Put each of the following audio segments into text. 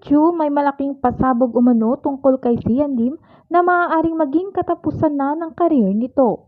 Chu may malaking pasabog umano tungkol kay Sian Lim na maaaring maging katapusan na ng career nito.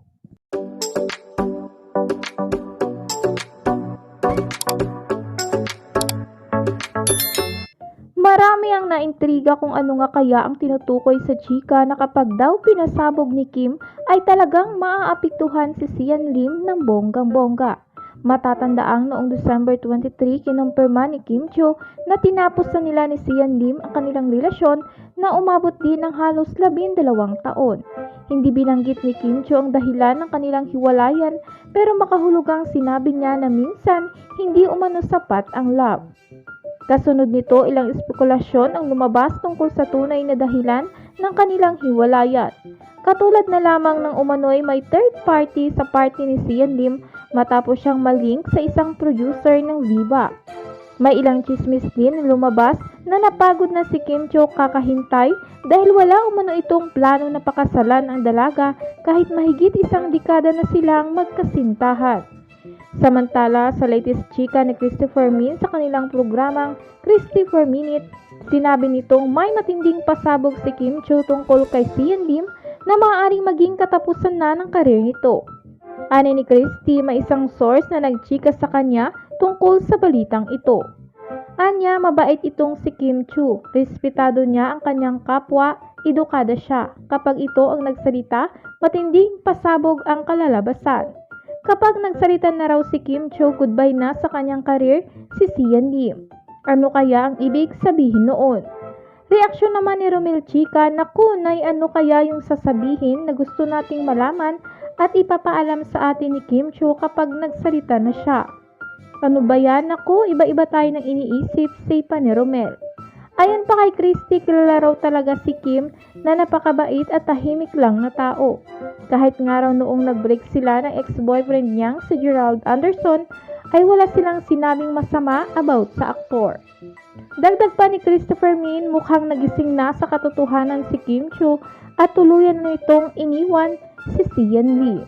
Marami ang naintriga kung ano nga kaya ang tinutukoy sa chika na kapag daw pinasabog ni Kim ay talagang maaapektuhan si Sian Lim ng bonggang-bongga. Matatandaang noong December 23, kinumpirma ni Kim Cho na tinapos na nila ni Sian Lim ang kanilang relasyon na umabot din ng halos 12 taon. Hindi binanggit ni Kim Cho ang dahilan ng kanilang hiwalayan pero makahulugang sinabi niya na minsan hindi umano sapat ang love. Kasunod nito, ilang espekulasyon ang lumabas tungkol sa tunay na dahilan ng kanilang hiwalayan. Katulad na lamang ng umano'y may third party sa party ni Sian Lim matapos siyang malink sa isang producer ng Viva. May ilang chismis din na lumabas na napagod na si Kim Cho kakahintay dahil wala umano itong plano na pakasalan ang dalaga kahit mahigit isang dekada na silang magkasintahan. Samantala, sa latest chika ni Christopher Min sa kanilang programang Christopher Minute, sinabi nitong may matinding pasabog si Kim Cho tungkol kay Sian Lim na maaaring maging katapusan na ng karir nito. Ani ni Christy, may isang source na nagchika sa kanya tungkol sa balitang ito. Anya, mabait itong si Kim Cho. Respetado niya ang kanyang kapwa, edukada siya. Kapag ito ang nagsalita, matinding pasabog ang kalalabasan. Kapag nagsalita na raw si Kim Cho, goodbye na sa kanyang karir si Sian Lim. Ano kaya ang ibig sabihin noon? Reaksyon naman ni Romel Chica na kunay ano kaya yung sasabihin na gusto nating malaman at ipapaalam sa atin ni Kim Cho kapag nagsalita na siya. Ano ba yan? Naku, iba-iba tayo ng iniisip, say pa ni Romel. Ayon pa kay Christy, kilala raw talaga si Kim na napakabait at tahimik lang na tao. Kahit nga raw noong nag-break sila ng ex-boyfriend niyang si Gerald Anderson, ay wala silang sinabing masama about sa aktor. Dagdag pa ni Christopher Min, mukhang nagising na sa katotohanan si Kim Cho at tuluyan na itong iniwan si Sian Lim.